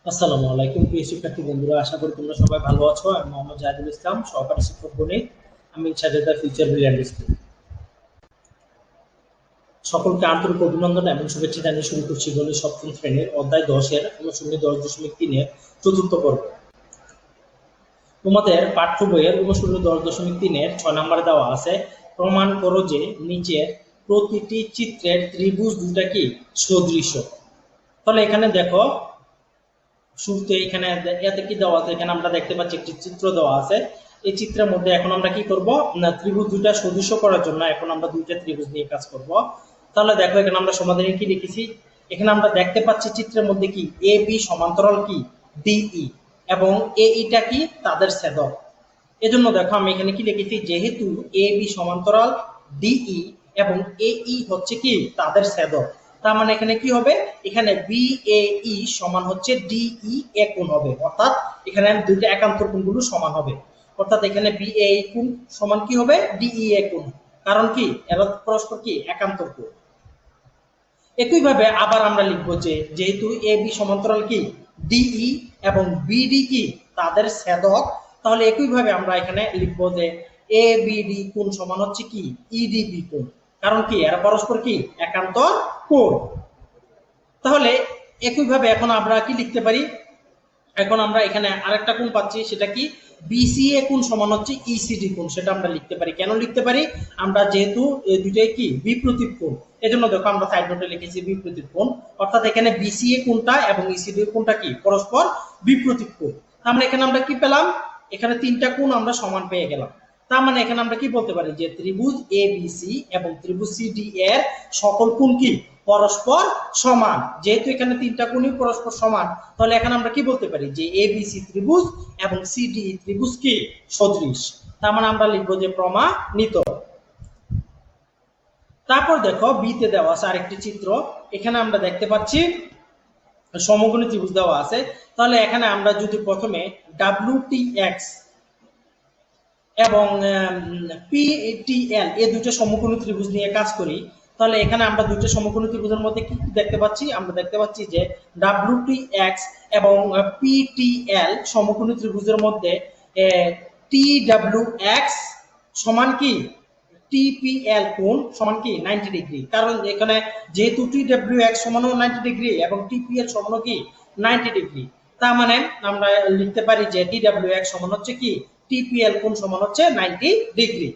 আসসালামু আলাইকুম প্রিয় শিক্ষার্থী বন্ধুরা, আশা করি তোমরা সবাই ভালো আছো। আমি মোহাম্মদ জাহিদুল ইসলাম, সহকারী শিক্ষক গণিত। আমি সাজেদা ফিউচার ব্রিলিয়ান্ট স্কুল। সকলকে আন্তরিক অভিনন্দন এবং শুভেচ্ছা জানিয়ে শুরু করছি গণিত সপ্তম শ্রেণীর অধ্যায় 10-এর অনুশীলনী 10.3-এর চতুর্থ পর্ব। তোমাদের পাঠ্য বইয়ের অনুশীলনী 10.3-এর 6 নম্বরে দেওয়া আছে, প্রমাণ করো যে নিচের প্রতিটি চিত্রের ত্রিভুজ দুটা কি সদৃশ। তাহলে এখানে দেখো, শুরুতে এখানে এতে কি দেওয়া আছে, এখানে আমরা দেখতে পাচ্ছি একটি চিত্র দেওয়া আছে। এই চিত্রের মধ্যে এখন আমরা কি করব না, ত্রিভুজ দুইটা সদৃশ করার জন্য এখন আমরা দুইটা ত্রিভুজ নিয়ে কাজ করব। তাহলে দেখো এখানে আমরা সমাধানে কি লিখেছি। এখানে আমরা দেখতে পাচ্ছি চিত্রের মধ্যে কি এ বি সমান্তরাল কি ডিই এবং এইটা কি তাদের ছেদক। এজন্য দেখো আমি এখানে কি লিখেছি, যেহেতু এ বি সমান্তরাল ডিই এবং এই হচ্ছে কি তাদের ছেদক, তার মানে এখানে কি হবে, এখানে বিএই সমান হচ্ছে ডিই এ কোণ হবে, অর্থাৎ এখানে দুইটা একান্তর কোণগুলো সমান হবে। অর্থাৎ এখানে বিএই কোণ সমান কি হবে, ডিই এ কোণ। কারণ কি, এরা পরস্পর কি একান্তর কোণ। একইভাবে আবার আমরা লিখবো যে যেহেতু এ বি সমান্তরাল কি ডিই এবং বিডি কি তাদের ছেদক, তাহলে একইভাবে আমরা এখানে লিখবো যে এ বিডি কোণ সমান হচ্ছে কি ইডিবি কোণ। কারণ কি এরা পরস্পর কি একান্তর কোণ। তাহলে একইভাবে এখন আমরা কি লিখতে পারি, এখন আমরা এখানে আরেকটা কোণ পাচ্ছি, সেটা কি বিসিএ কোণ সমান হচ্ছে ইসিডি কোণ। সেটা আমরা লিখতে পারি। কেন লিখতে পারি, আমরা যেহেতু এই দুইটাই কি বিপরীত কোণ, এজন্য দেখো আমরা সাইড নোটে লিখেছি বিপরীত কোণ। অর্থাৎ এখানে বিসিএ কোণটা এবং ইসিডি কোণটা কি পরস্পর বিপরীত কোণ। তার মানে এখানে আমরা কি পেলাম, এখানে তিনটা কোণ আমরা সমান পেয়ে গেলাম। তার মানে এখানে আমরা কি বলতে পারি যে ত্রিভুজ এবিসি এবং ত্রিভুজ সিডি এর সকল কোণ কি পরস্পর সমান। যেহেতু এখানে তিনটা কোণই পরস্পর সমান, তাহলে এখানে আমরা কি বলতে পারি যে এবিসি ত্রিভুজ এবং সিডি ত্রিভুজ কি সদৃশ। তার মানে আমরা লিখবো যে প্রমাণিত। তারপর দেখো বিতে দেওয়া আছে আরেকটি চিত্র। এখানে আমরা দেখতে পাচ্ছি সমকোণী ত্রিভুজ দেওয়া আছে। তাহলে এখানে আমরা যদি প্রথমে WTX এবং PTL এই দুটো সমকোণী ত্রিভুজ নিয়ে কাজ করি, তাহলে এখানে আমরা দুটো সমকোণী ত্রিভুজের মধ্যে কি দেখতে পাচ্ছি, আমরা দেখতে পাচ্ছি যে WTX এবং PTL সমকোণী ত্রিভুজের মধ্যে TWX সমান কি TPL কোণ সমান কি 90 ডিগ্রি। কারণ এখানে যেহেতু TWX সমানও 90 ডিগ্রি এবং TPL সমানও কি 90 ডিগ্রি, তার মানে আমরা লিখতে পারি যে TWX সমান হচ্ছে কি TPL কোণ সমান হচ্ছে 90 ডিগ্রি।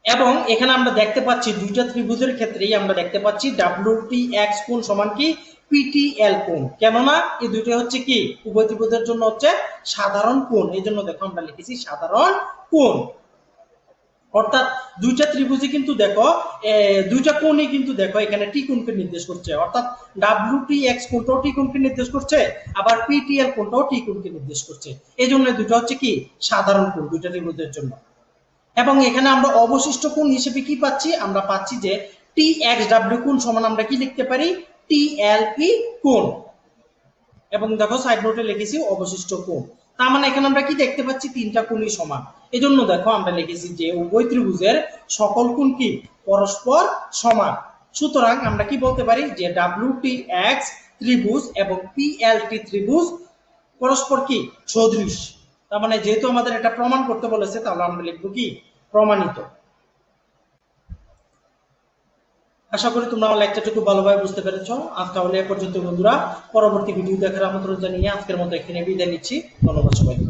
এবং এখানে আমরা দেখতে পাচ্ছি দুইটা ত্রিভুজের ক্ষেত্রেই আমরা দেখতে পাচ্ছি WTX কোণ সমান কি PTL কোণ। কেননা এই দুইটা হচ্ছে কি উভয় ত্রিভুজের জন্য হচ্ছে সাধারণ কোণ, এই জন্য দেখো আমরা লিখেছি সাধারণ কোণ। অর্থাৎ দুইটা ত্রিভুজে কিন্তু দেখো দুইটা কোণই কিন্তু দেখো এখানে টি কোণকে নির্দেশ করছে। অর্থাৎ WTX কোণটাও টি কোণকে নির্দেশ করছে, আবার PTL কোণটাও টি কোণকে নির্দেশ করছে। এই জন্য দুটো হচ্ছে কি সাধারণ কোণ দুইটা ত্রিভুজের জন্য। এবং এখানে আমরা অবশিষ্ট কোণ হিসেবে কি পাচ্ছি, আমরা পাচ্ছি যে TXW কোণ সমান আমরা কি লিখতে পারি TLP কোণ। এবং দেখো সাইড নোটে লিখেছি অবশিষ্ট কোণ। তার মানে এখানে আমরা কি দেখতে পাচ্ছি তিনটা কোণই সমান। এজন্য দেখো আমরা লিখেছি যে উভয় ত্রিভুজের সকল কোণ কি পরস্পর সমান। সুতরাং আমরা কি বলতে পারি যে WTX ত্রিভুজ এবং PLT ত্রিভুজ পরস্পর কি সদৃশ। তার মানে যেহেতু আমাদের এটা প্রমাণ করতে বলেছে, তাহলে আমরা লিখবো কি প্রমাণিত। আশা করি তোমরা আমার লেকচারটা খুব ভালোভাবে বুঝতে পেরেছো। আজ তাহলে এ পর্যন্ত বন্ধুরা, পরবর্তী ভিডিও দেখার আমন্ত্রণ জানিয়ে আজকের মতো এখানে বিদায় নিচ্ছি। ধন্যবাদ সবাইকে।